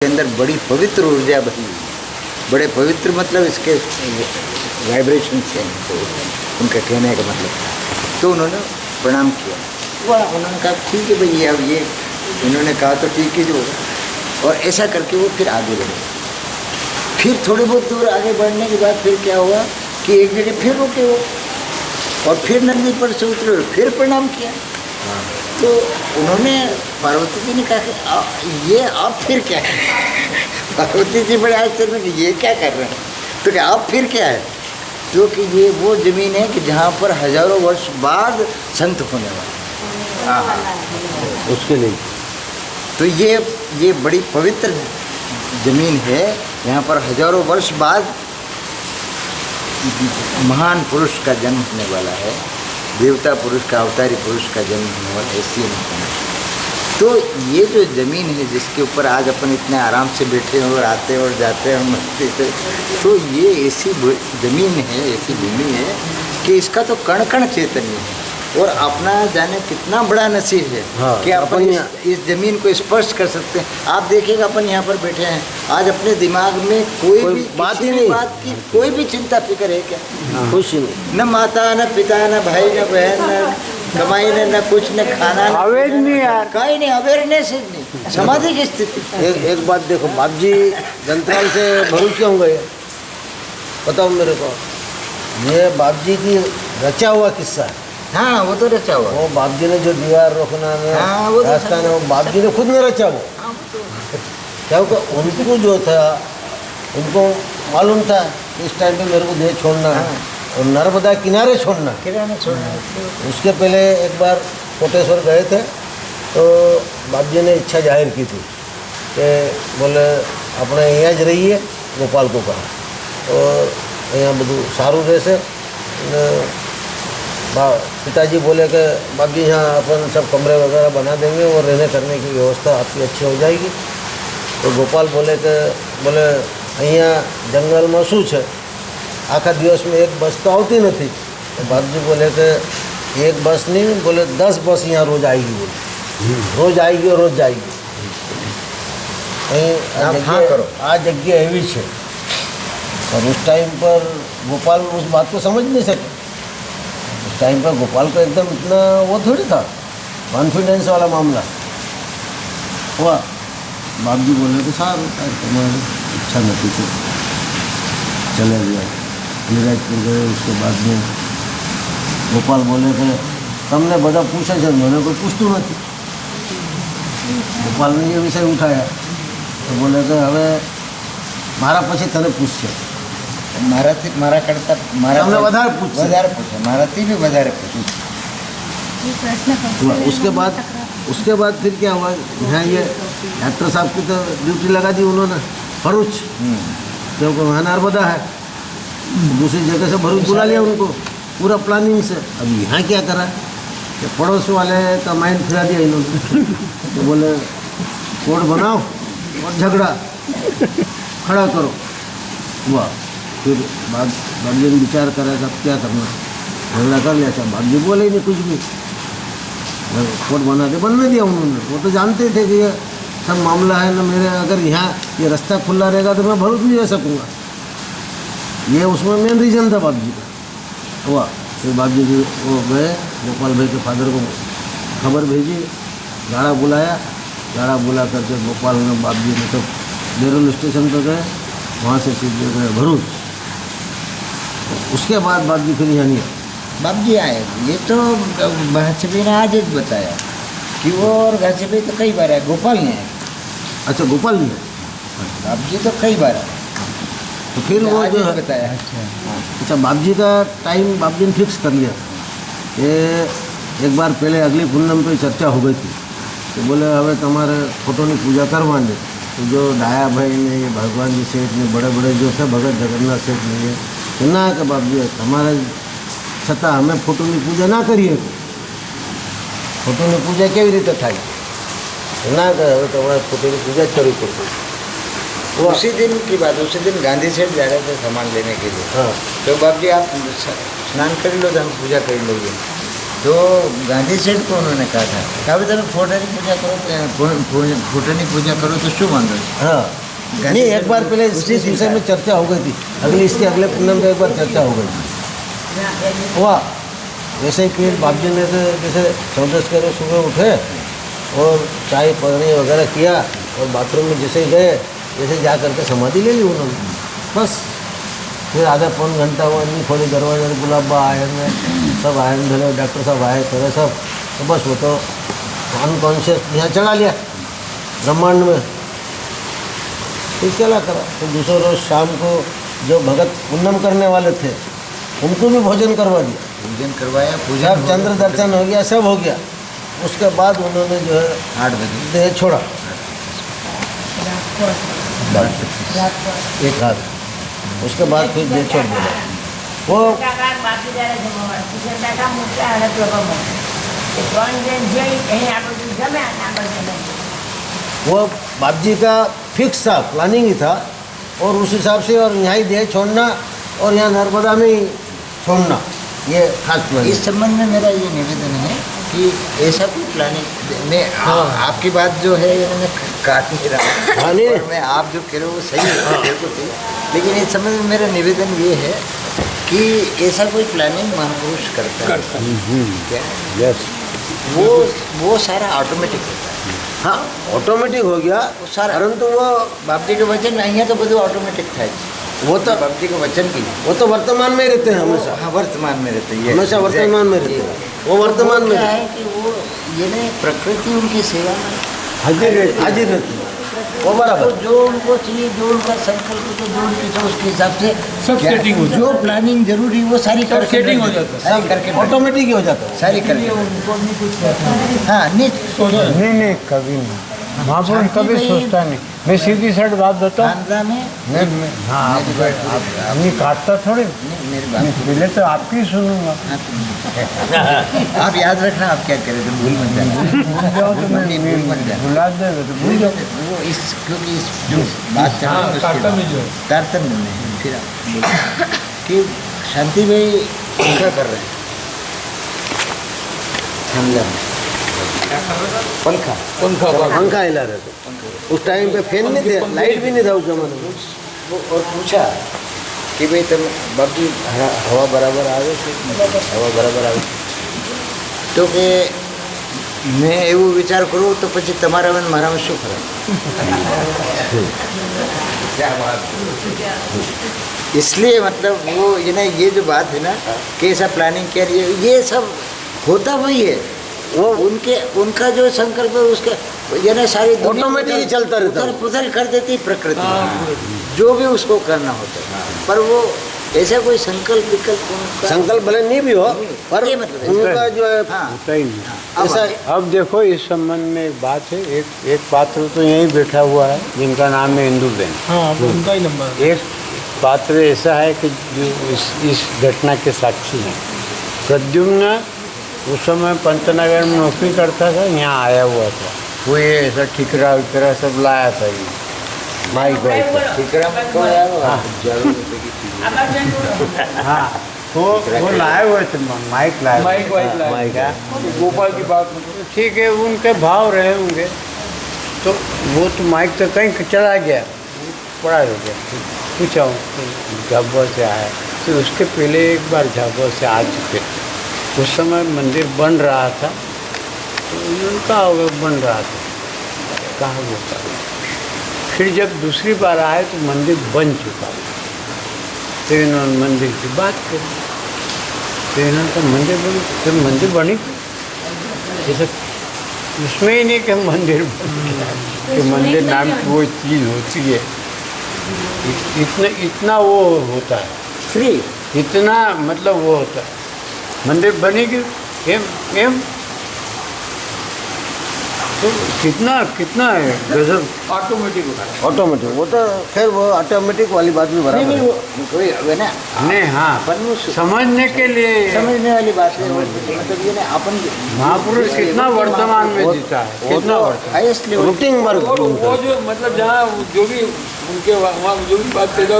अंदर बड़ी पवित्र ऊर्जा भरी हुई, बड़े पवित्र मतलब इसके वाइब्रेशन से, तो उनका कहने का मतलब था। तो उन्होंने प्रणाम किया, वह उन्होंने कहा ठीक है भैया, अब ये इन्होंने कहा तो ठीक ही जो, और ऐसा करके वो फिर आगे बढ़े। फिर थोड़े बहुत दूर आगे बढ़ने के बाद फिर क्या हुआ कि एक जगह फिर रुके वो, और फिर नंदी पर से उतरे, फिर प्रणाम किया। तो उन्होंने, पार्वती जी ने कहा कि ये आप फिर क्या है? पार्वती जी बड़े आश्चर्य में कि ये क्या कर रहे हैं? तो क्या आप फिर क्या है? तो कि ये वो ज़मीन है कि जहाँ पर हजारों वर्ष बाद संत होने वाले, उसके लिए तो ये बड़ी पवित्र ज़मीन है, यहाँ पर हजारों वर्ष बाद महान पुरुष का जन्म होने वाला है, देवता पुरुष का, अवतारी पुरुष का जन्म होने वाला, ऐसी नहीं। तो ये जो ज़मीन है जिसके ऊपर आज अपन इतने आराम से बैठे हैं और आते और जाते हैं मस्ती से, तो ये ऐसी ज़मीन है, ऐसी भूमि है कि इसका तो कण कण चैतन्य है, और अपना जाने कितना बड़ा नसीब है। हाँ, कि अपन इस ज़मीन को स्पर्श कर सकते हैं। आप देखिएगा अपन यहाँ पर बैठे हैं, आज अपने दिमाग में कोई भी बात ही नहीं, बात की कोई भी चिंता फिक्र है क्या? कुछ नहीं, न माता न पिता न भाई न बहन, न कमाई न कुछ, न खाना, अवेयर नहीं यार, कहीं नहीं, अवेयरनेस नहीं, समाधि की स्थिति। एक बात देखो, बाप जी जंत्राल से भरूच क्यों गए बताओ मेरे को? ये बाप जी की रचा हुआ किस्सा है। हाँ, वो तो रचा हुआ। वो बाप जी ने जो दीवार रोकना में रास्ता ने, वो बाप जी ने खुद नहीं रचा वो। क्योंकि उनको जो था, उनको मालूम था इस टाइम पे मेरे को देह छोड़ना है और नर्मदा किनारे छोड़ना। उसके पहले एक बार कोटेश्वर गए थे, तो बाप जी ने इच्छा जाहिर की थी कि बोले अपने यहाँ ज रहिए, गोपाल को कहा, और यहाँ બધું સારું રહેશે। पिताजी बोले कि बाप जी यहाँ अपन सब कमरे वगैरह बना देंगे और रहने करने की व्यवस्था आपकी अच्छी हो जाएगी। तो गोपाल बोले कि बोले અહીંયા જંગલમાં શું છે, આખા દિવસમાં એક બસ તો આવતી નથી। તો બાપજી બોલે કે એક બસ નહીં, બોલે 10 બસ यहाँ रोज आएगी, बोले रोज आएगी और रोज जाएगी। आ जगह एवी है। और उस टाइम पर गोपाल उस बात को समझ नहीं सके। उस टाइम पर गोपाल को एकदम इतना वो थोड़ी था, कॉन्फिडेंस वाला मामला हुआ। बाप जी बोले तो साहब तुम्हारी इच्छा नहीं थी, चले गया नीरजपुर गए। उसके बाद में गोपाल बोले कि तमने बड़ा पूछे છે, मैंने कोई पूछतू नहीं। गोपाल ने ये विषय उठाया तो बोले कि हवे मारा પછી तने पूछશે, मारा करता તમને વધારે पूछे, माराती भी વધારે पूछे। उसके बाद फिर क्या हुआ, यहाँ ये डॉक्टर साहब की तो ड्यूटी लगा दी उन्होंने भरूच, क्योंकि वहाँ नर्मदा है। दूसरी जगह से भरूच बुला लिया उनको पूरा प्लानिंग से। अब यहाँ क्या करा कि पड़ोस वाले का माइंड फिरा दिया इन्होंने। तो बोले कोड बनाओ और झगड़ा खड़ा करो। हुआ फिर बाप जी ने विचार करा कि अब क्या करना, झगड़ा कर लिया। बाप जी बोले ही नहीं कुछ भी, कोड बनने दिया उन्होंने। वो तो जानते थे कि ये सब मामला है ना, मेरे अगर यहाँ ये रास्ता खुला रहेगा तो मैं भरूच नहीं रह सकूँगा। ये उसमें मेन रीज़न था बाप जी का। हुआ फिर बाप जी वो गए, गोपाल भाई के फादर को खबर भेजी, गाड़ा बुलाया। गाड़ा बुला करके गोपाल ने बाप जी ने सब बेरोल स्टेशन पर गए, वहाँ से सीधे गए भरूच। उसके बाद बाप जी फिर यहाँ नहीं आए। बाप जी आए, ये तो घासीभाई ने आज एक बताया कि वो, और घासीभाई तो कई बार आए, गोपाल ने आए। अच्छा गोपाल नहीं है, बाप जी तो कई बार आए। तो फिर वो जो बताया। अच्छा बाप जी का टाइम बाप जी ने फिक्स कर लिया कि एक बार पहले अगली पूनम पे चर्चा हो गई थी। तो बोले हवे तमारे फोटोनी पूजा करवानी। तो जो डाया भाई ने, ये भगवान जी सेठ ने, बड़े बड़े जो थे भगत जगन्नाथ सेठ ने, ये कि ना कि बाप जी हमारे छता हमें फोटोनी पूजा ना करिए। फोटोनी पूजा केवी रीते थाय ना कि हवे तमारे फोटोनी पूजा ज करवी पड़शे। उसी दिन की बात, उसी दिन गांधी सेठ जा रहे थे सामान लेने के लिए। हाँ, तो बाप जी आप स्नान कर लो तो हम पूजा कर लेंगे। तो गांधी सेठ को उन्होंने कहा था कहा भाई તમે ફોટાની પૂજા કરો ફોટાની પૂજા કરો तो શું વાંધો છે हाँ नहीं, एक बार पहले इस विषय में चर्चा हो गई थी, इसके अगले पूनम में एक बार चर्चा हो गई थी। हुआ वैसे ही फिर बाप जी ने तो जैसे 14 के रोज सुबह उठे और चाय पानी वगैरह किया और बाथरूम में जैसे ही गए जैसे जा करके समाधि ले ली उन्होंने, बस। फिर आधा पौन घंटा हुआ, नहीं खोली दरवाजे, गुलाबा आए में सब आए धरे, डॉक्टर साहब आए करे सब, तो बस वो तो अनकॉन्शियस यहाँ चला लिया ब्रह्मांड में। फिर चला करा तो दूसरे रोज शाम को जो भगत पूनम करने वाले थे उनको भी भोजन करवा दिया, पूजन करवाया, पूजा जब चंद्र दर्शन हो गया, सब हो गया। उसके बाद उन्होंने जो है 8 बजे देह छोड़ा, एक रात, उसके बाद फिर देह छोड़ दिया। वो वो बाप जी का फिक्स था, प्लानिंग ही था, और उस हिसाब से और यहाँ ही देह छोड़ना और यहाँ नर्मदा में ही छोड़ना, ये खास प्लानिंग। इस संबंध में मेरा ये निवेदन है कि ऐसा कोई प्लानिंग में आपकी बात जो है ये मैं काट नहीं रहा, हाँ नहीं, और मैं आप जो कह रहे हो वो सही है बिल्कुल सही, लेकिन इस संबंध में मेरा निवेदन ये है कि ऐसा कोई प्लानिंग महापुरुष करता है क्या, यस, वो सारा ऑटोमेटिक होता है। हाँ ऑटोमेटिक हो गया वो सारा, परंतु वो बाप जी के वचन અહીંયા તો બધું ऑटोमेटिक થાય છે, वो तो बाप जी के वचन की वो तो वर्तमान में रहते हैं हमेशा, हाँ वर्तमान में रहते हैं, हमेशा वर्तमान में रहते हैं, वो वर्तमान में क्या है कि वो ये नहीं प्रकृति उनकी सेवा में हाजिर रहती है, वो बराबर। जो उनको चाहिए, जो उनका संकल्प जो उनकी तो उसके हिसाब से सब क्या- सेटिंग हो जाती जो प्लानिंग जरूरी वो सारी सब करके सेटिंग हो रख- जाता है। सारी करके रख- ऑटोमेटिक ही हो जाता है। सारी करके उनको नहीं कुछ हाँ नहीं नहीं नहीं कभी नहीं, महापुरुष कभी भाई- सोचता नहीं। मैं सीधी साइड बात बताऊँ, खानदा में मैं हाँ आप नहीं काटता थोड़ी, नहीं, मेरी मैं बात पहले तो आपकी सुनूंगा, आप याद रखना आप क्या करे तो भूल मत जाना, भूल जाओ तो मैं नहीं, भूल मत जाना। भुला देगा तो भूल जाओ। वो इस क्योंकि इस जो बात चल रही है उसके तारतम्य बाद- जो है। तारतम्य में है। फिर आप बोलिए कि शांति भाई क्या कर रहे हैं हमला में पंखा पंखा हिला रहे थे उस टाइम पे, फैन नहीं थे, लाइट भी नहीं था उस जमाने में। वो और पूछा कि भाई तुम बाकी हवा बराबर आवे છે હવા બરાબર આવે તો કે મેં એવું વિચાર કરું તો પછી તમારામાં ને મારામાં શું ફરક क्या बात इसलिए मतलब वो ये ना ये जो बात है ना कि ऐसा प्लानिंग किया ये सब होता वही है, वो उनका जो संकल्प है उसके ये ना सारी दुनिया ऑटोमेटिक ही चलता रहता है। पुथल कर देती प्रकृति जो भी उसको करना होता है, पर वो ऐसा कोई संकल्प विकल्प उनका संकल्प भले नहीं भी हो, पर ये मतलब है। उनका जो है हाँ होता ही नहीं। अब ऐसा अब देखो इस संबंध में एक बात है, एक पात्र तो यहीं बैठा हुआ है जिनका नाम है इंदुबेन। हाँ उनका ही नंबर एक पात्र ऐसा है कि जो इस घटना के साक्षी हैं। प्रद्युम्न उस समय पंतनगर में नौकरी करता था, यहाँ आया हुआ था, वो ये ऐसा ठिकरा विकरा सब लाया था ये माइक वाइक पर। ठिकरा में कौन आया वो? हाँ तो वो लाए हुए थे माइक लाए हुए माइक वाइक थे। लाए। माइक है। गोपाल की बात मतलब ठीक है, उनके भाव रहे होंगे, तो वो तो माइक तो कहीं चला गया, पड़ा हो गया। पूछा झाबुआ से आया, तो उसके पहले एक बार झाबुआ से आ चुके थे। उस समय मंदिर बन रहा था, तो उन्होंने कहा होगा बन रहा था, कहाँ वो था। फिर जब दूसरी बार आए तो मंदिर बन चुका था, तो इन्होंने मंदिर की बात करी, तो इन्होंने कहा मंदिर बनी, फिर मंदिर बनी जैसे उसमें ही नहीं कि मंदिर कि मंदिर नाम की वो चीज़ होती है, इतना वो होता है, फ्री इतना मतलब वो होता है। मंदिर बनेगी एम तो कितना है गजब ऑटोमेटिक होता है। ऑटोमेटिक, वो तो खैर वो ऑटोमेटिक वाली बात भी बराबर नहीं है। वो कोई है ना नहीं, हाँ अपन वो समझने के लिए समझने वाली बात है, मतलब ये ना अपन महापुरुष कितना वर्तमान में जीता है, वो कितना तो वर्तमान। हाईएस्ट लेवल रूटीन वर्क वो जो मतलब जहाँ जो भी उनके वहाँ जो भी बात करेगा